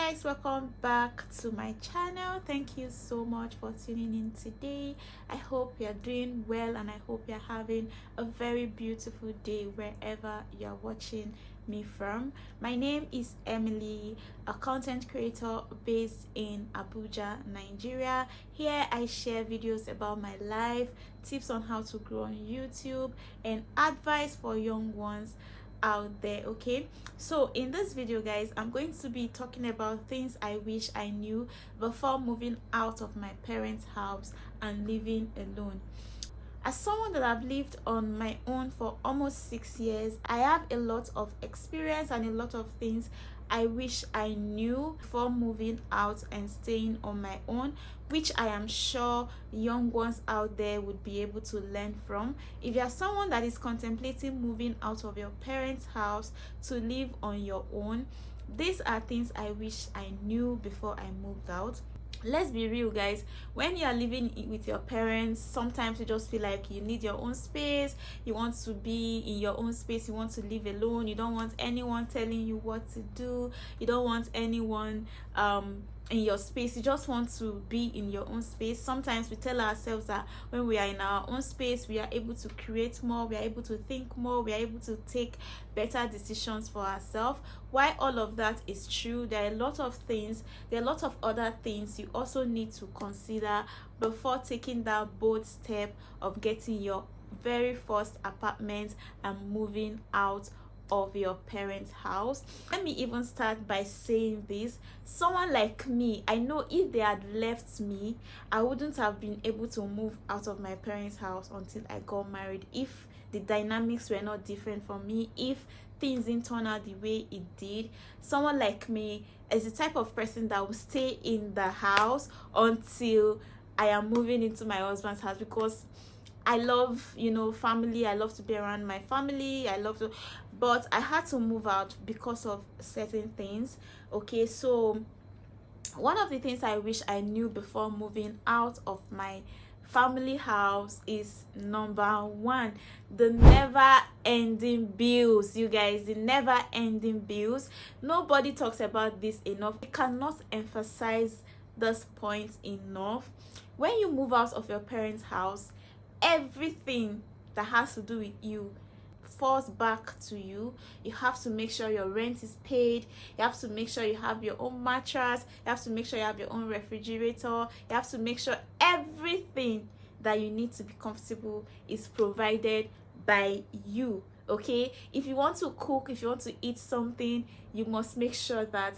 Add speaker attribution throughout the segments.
Speaker 1: guys, welcome back to my channel. Thank you so much for tuning in today. I hope you're doing well and I hope you're having a very beautiful day wherever you're watching me from. My name is Emily, a content creator based in Abuja, Nigeria. Here I share videos about my life, tips on how to grow on YouTube, and advice for young ones out there. Okay, so in this video guys, I'm going to be talking about things I wish I knew before moving out of my parents' house and living alone. As someone that I've lived on my own for almost 6 years, I have a lot of experience and a lot of things I wish I knew before moving out and staying on my own, which I am sure young ones out there would be able to learn from. If you're someone that is contemplating moving out of your parents' house to live on your own, these are things I wish I knew before I moved out. Let's be real guys, when you are living with your parents, sometimes you just feel like you need your own space, you want to be in your own space, you want to live alone, you don't want anyone telling you what to do, you don't want anyone in your space, you just want to be in your own space. Sometimes we tell ourselves that when we are in our own space, we are able to create more, we are able to think more, we are able to take better decisions for ourselves. Why all of that is true, there are a lot of things, there are a lot of other things you also need to consider before taking that bold step of getting your very first apartment and moving out of your parents' house. Let me even start by saying this: someone like me, I know if they had left me, I wouldn't have been able to move out of my parents' house until I got married. If the dynamics were not different for me, if things didn't turn out the way it did, someone like me is the type of person that will stay in the house until I am moving into my husband's house, because I love, family. I love to be around my family. But I had to move out because of certain things. Okay, so one of the things I wish I knew before moving out of my family house is number one, the never ending bills. You guys, the never ending bills. Nobody talks about this enough. I cannot emphasize this point enough. When you move out of your parents' house, everything that has to do with you falls back to you. You have to make sure your rent is paid, you have to make sure you have your own mattress, you have to make sure you have your own refrigerator, you have to make sure everything that you need to be comfortable is provided by you. Okay, if you want to cook, if you want to eat something, you must make sure that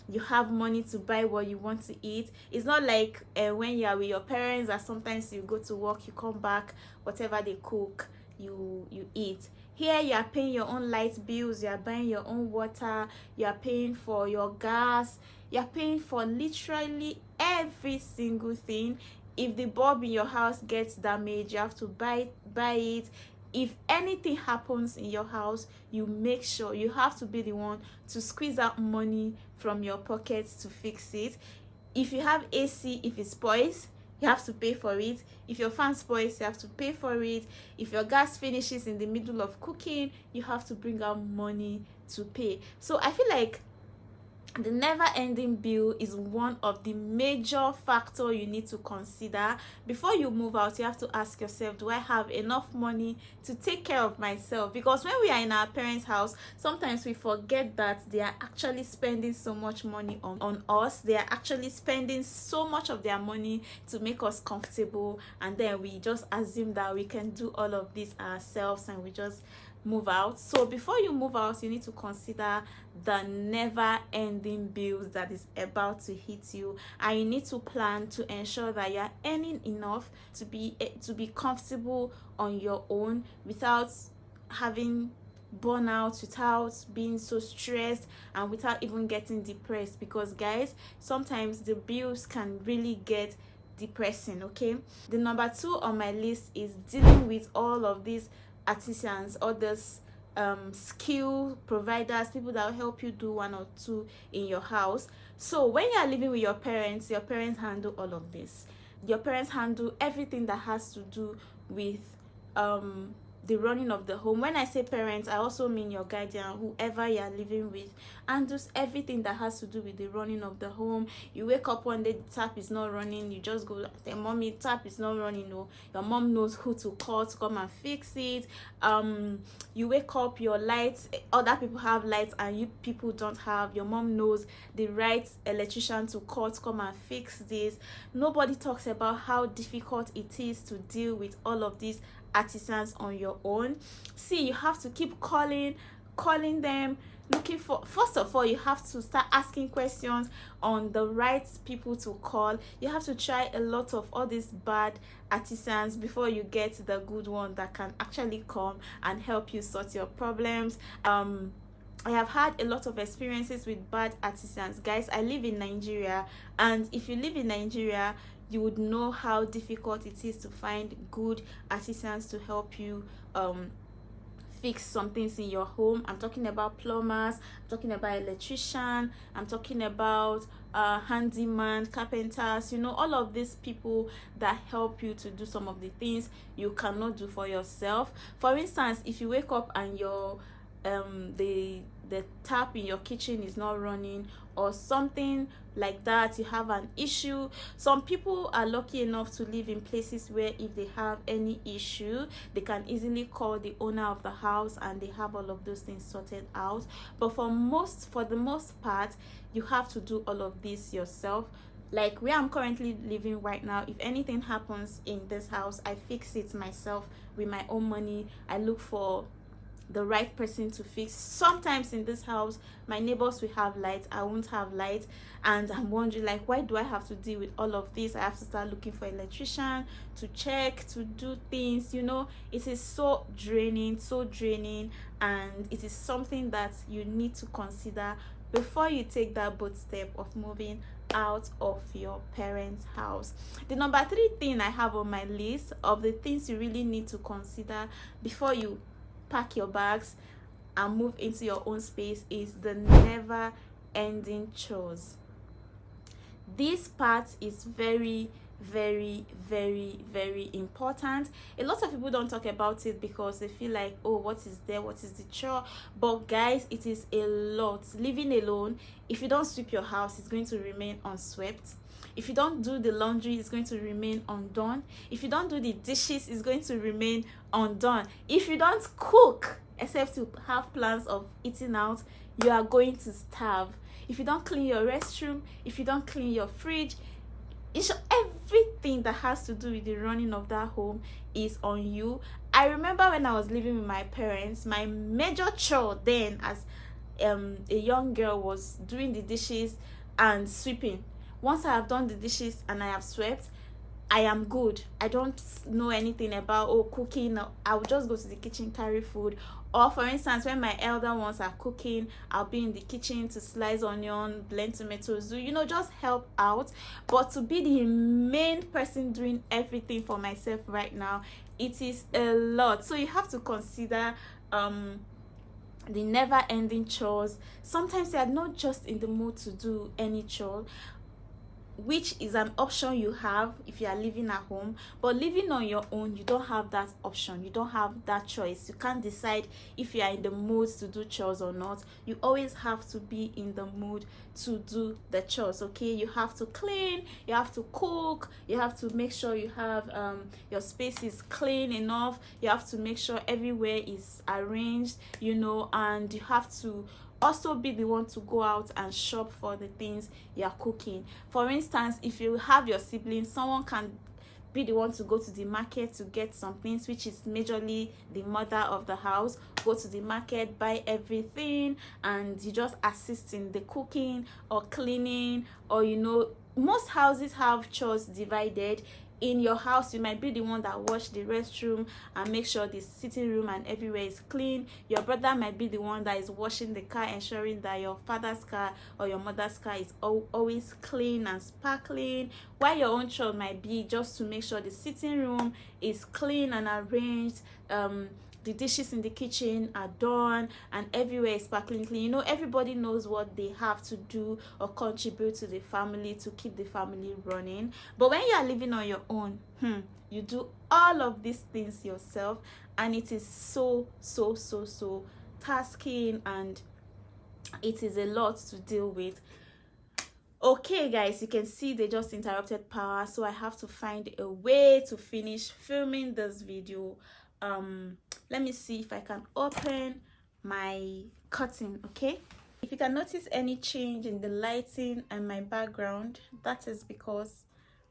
Speaker 1: you have money to buy what you want to eat. It's not like when you are with your parents that sometimes you go to work, you come back, whatever they cook, you eat. Here you are paying your own light bills, you are buying your own water, you are paying for your gas, you are paying for literally every single thing. If the bulb in your house gets damaged, you have to buy it. If anything happens in your house, you make sure you have to be the one to squeeze out money from your pockets to fix it. If you have AC, if it spoils, you have to pay for it. If your fan spoils, you have to pay for it. If your gas finishes in the middle of cooking, you have to bring out money to pay. So I feel like the never-ending bill is one of the major factors you need to consider before you move out. You have to ask yourself, do I have enough money to take care of myself? Because when we are in our parents' house, sometimes we forget that they are actually spending so much money on us. They are actually spending so much of their money to make us comfortable, and then we just assume that we can do all of this ourselves and we just move out. So before you move out, you need to consider the never ending bills that is about to hit you, and you need to plan to ensure that you are earning enough to be comfortable on your own without having burnout, without being so stressed, and without even getting depressed, because guys, sometimes the bills can really get depressing. Okay, the number two on my list is dealing with all of these artisans, others, skill providers, people that will help you do one or two in your house. So when you are living with your parents handle all of this. Your parents handle everything that has to do with the running of the home. When I say parents, I also mean your guardian, whoever you are living with, and does everything that has to do with the running of the home. You wake up one day, the tap is not running, you just go say, mommy, tap is not running. No, your mom knows who to call to come and fix it. You wake up, your lights, other people have lights and you people don't have, your mom knows the right electrician to call to come and fix this. Nobody talks about how difficult it is to deal with all of these artisans on your own. See, you have to keep calling them, looking for, first of all, you have to start asking questions on the right people to call. You have to try a lot of all these bad artisans before you get the good one that can actually come and help you sort your problems. I have had a lot of experiences with bad artisans. Guys, I live in Nigeria, and if you live in Nigeria, you would know how difficult it is to find good artisans to help you fix some things in your home. I'm talking about plumbers, I'm talking about electrician, I'm talking about handyman, carpenters, you know, all of these people that help you to do some of the things you cannot do for yourself. For instance, if you wake up and your the tap in your kitchen is not running or something like that, you have an issue. Some people are lucky enough to live in places where if they have any issue, they can easily call the owner of the house and they have all of those things sorted out. But for the most part, you have to do all of this yourself. Like where I'm currently living right now, if anything happens in this house, I fix it myself with my own money. I look for the right person to fix. Sometimes in this house, my neighbors will have lights, I won't have lights, and I'm wondering, like, why do I have to deal with all of this? I have to start looking for electrician to check, to do things, you know. It is so draining, and it is something that you need to consider before you take that bold step of moving out of your parents' house. The number 3 thing I have on my list of the things you really need to consider before you pack your bags and move into your own space is the never ending chores. This part is very important. A lot of people don't talk about it because they feel like, oh, what is the chore? But guys, it is a lot. Living alone, if you don't sweep your house, it's going to remain unswept. If you don't do the laundry, it's going to remain undone. If you don't do the dishes, it's going to remain undone. If you don't cook, except to have plans of eating out, you are going to starve. If you don't clean your restroom, if you don't clean your fridge, everything that has to do with the running of that home is on you. I remember when I was living with my parents, my major chore then as a young girl was doing the dishes and sweeping. Once I have done the dishes and I have swept, I am good. I don't know anything about cooking. I'll just go to the kitchen, carry food. Or for instance, when my elder ones are cooking, I'll be in the kitchen to slice onion, blend tomatoes, just help out. But to be the main person doing everything for myself right now, it is a lot. So you have to consider the never-ending chores. Sometimes you are not just in the mood to do any chore, which is an option you have if you are living at home. But living on your own, you don't have that option, you don't have that choice. You can't decide if you are in the mood to do chores or not. You always have to be in the mood to do the chores. Okay, you have to clean, you have to cook, you have to make sure you have your space is clean enough, you have to make sure everywhere is arranged, and you have to also be the one to go out and shop for the things you're cooking. For instance, if you have your siblings, someone can be the one to go to the market to get some things, which is majorly the mother of the house. Go to the market, buy everything, and you just assist in the cooking or cleaning, or most houses have chores divided. In your house, you might be the one that wash the restroom and make sure the sitting room and everywhere is clean. Your brother might be the one that is washing the car, ensuring that your father's car or your mother's car is always clean and sparkling, while your own chore might be just to make sure the sitting room is clean and arranged, the dishes in the kitchen are done and everywhere is sparkling clean. You know, everybody knows what they have to do or contribute to the family to keep the family running. But when you are living on your own, you do all of these things yourself, and it is so tasking, and it is a lot to deal with. Okay guys, you can see they just interrupted power, so I have to find a way to finish filming this video. Let me see if I can open my curtain. Okay, if you can notice any change in the lighting and my background, that is because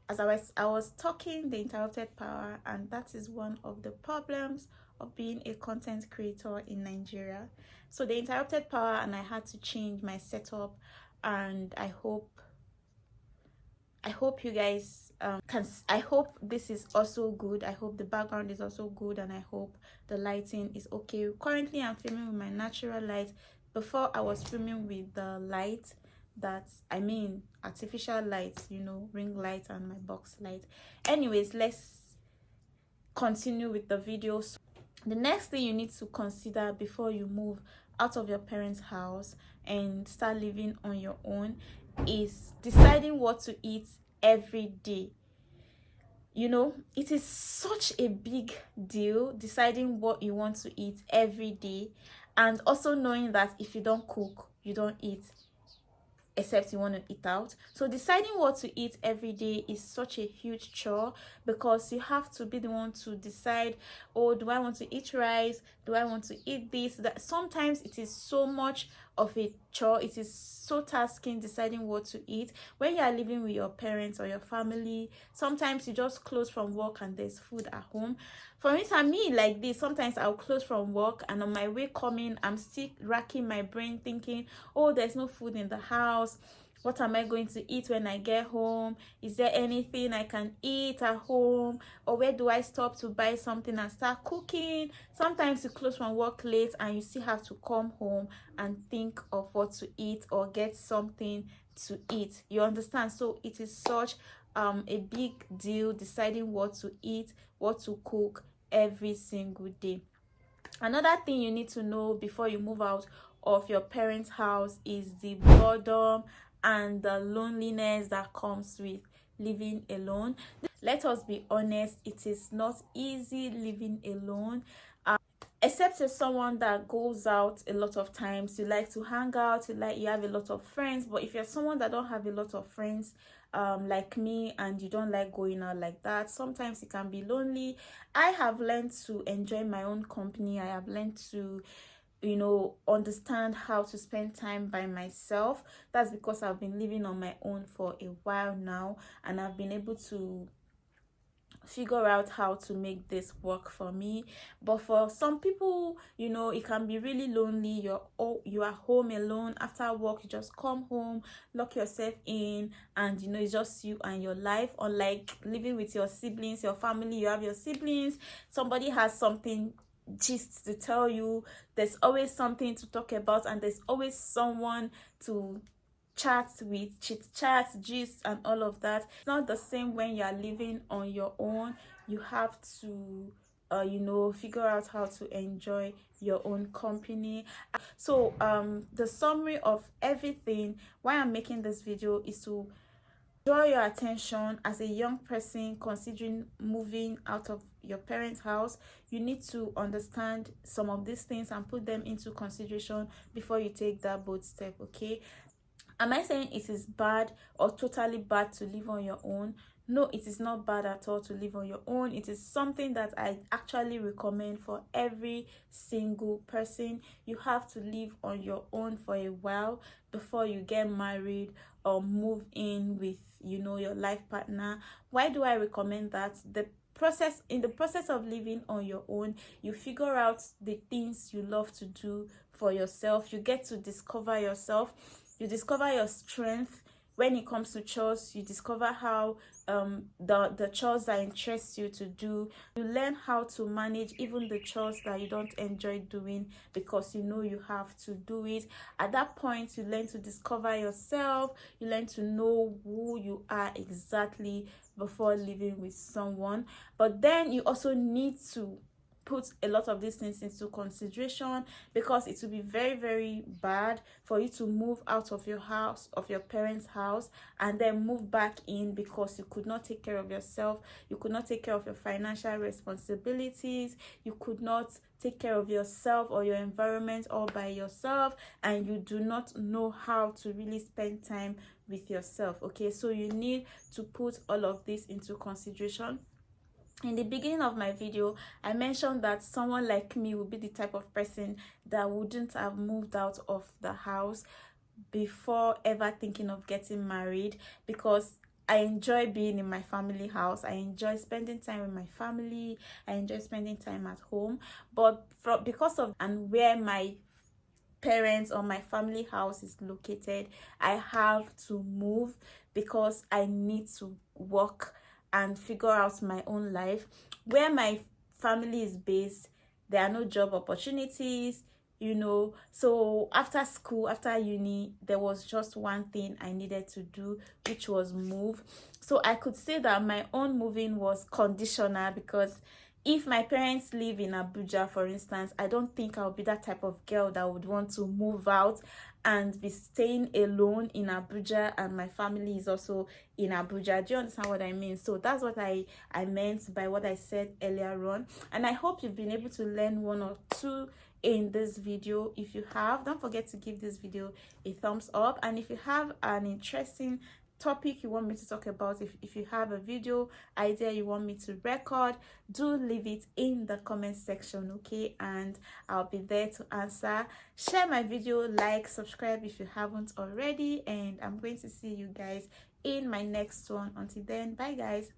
Speaker 1: as I was talking, they interrupted power, and that is one of the problems of being a content creator in Nigeria. So they interrupted power and I had to change my setup, and I hope you guys I hope this is also good. I hope the background is also good, and I hope the lighting is okay. Currently I'm filming with my natural light. Before I was filming with the light artificial lights, you know, ring light and my box light. Anyways, let's continue with the video. So the next thing you need to consider before you move out of your parents' house and start living on your own is deciding what to eat every day. You know, it is such a big deal deciding what you want to eat every day, and also knowing that if you don't cook, you don't eat, except you want to eat out. So deciding what to eat every day is such a huge chore, because you have to be the one to decide, oh, do I want to eat rice, do I want to eat this, that. Sometimes it is so much of a chore, it is so tasking deciding what to eat. When you are living with your parents or your family, sometimes you just close from work and there's food at home. For instance, me like this, sometimes I'll close from work and on my way coming, I'm still racking my brain thinking, oh, there's no food in the house. What am I going to eat when I get home? Is there anything I can eat at home? Or where do I stop to buy something and start cooking? Sometimes you close from work late and you still have to come home and think of what to eat or get something to eat. You understand? So it is such a big deal deciding what to eat, what to cook every single day. Another thing you need to know before you move out of your parents' house is the boredom and the loneliness that comes with living alone. Let us be honest, it is not easy living alone. Except you're someone that goes out a lot of times, you like to hang out, you have a lot of friends. But if you're someone that don't have a lot of friends, like me, and you don't like going out like that, sometimes it can be lonely. I have learned to enjoy my own company. I have learned to, you know, understand how to spend time by myself. That's because I've been living on my own for a while now, and I've been able to figure out how to make this work for me. But for some people, you know, it can be really lonely. You are home alone after work, you just come home, lock yourself in, and you know, it's just you and your life. Unlike living with your siblings, your family, you have your siblings, somebody has something gist to tell you, there's always something to talk about, and there's always someone to chat with, chit chat, gist, and all of that. It's not the same when you are living on your own. You have to you know, figure out how to enjoy your own company. So the summary of everything why I'm making this video is to draw your attention. As a young person considering moving out of your parents' house, you need to understand some of these things and put them into consideration before you take that bold step. Okay, am I saying it is bad or totally bad to live on your own? No, it is not bad at all to live on your own. It is something that I actually recommend for every single person. You have to live on your own for a while before you get married or move in with, you know, your life partner. Why do I recommend that? In the process of living on your own, you figure out the things you love to do for yourself. You get to discover yourself. You discover your strength. When it comes to chores, you discover how the chores that interest you to do. You learn how to manage even the chores that you don't enjoy doing, because you know you have to do it. At that point, you learn to discover yourself. You learn to know who you are exactly before living with someone. But then you also need to put a lot of these things into consideration, because it will be very, very bad for you to move out of your house, of your parents' house, and then move back in because you could not take care of yourself, you could not take care of your financial responsibilities, you could not take care of yourself or your environment all by yourself, and you do not know how to really spend time with yourself. Okay, so you need to put all of this into consideration. In the beginning of my video, I mentioned that someone like me would be the type of person that wouldn't have moved out of the house before ever thinking of getting married, because I enjoy being in my family house. I enjoy spending time with my family. I enjoy spending time at home. But because of and where my parents or my family house is located, I have to move because I need to work and figure out my own life. Where my family is based, there are no job opportunities, you know. So after school, after uni, there was just one thing I needed to do, which was move. So I could say that my own moving was conditional, because if my parents live in Abuja, for instance, I don't think I'll be that type of girl that would want to move out and be staying alone in Abuja, and my family is also in Abuja. Do you understand what I mean? So that's what I meant by what I said earlier on. And I hope you've been able to learn one or two in this video. If you have, don't forget to give this video a thumbs up. And if you have an interesting topic you want me to talk about, if you have a video idea you want me to record, do leave it in the comment section, okay? And I'll be there to answer. Share my video, like, subscribe if you haven't already, and I'm going to see you guys in my next one. Until then, bye guys.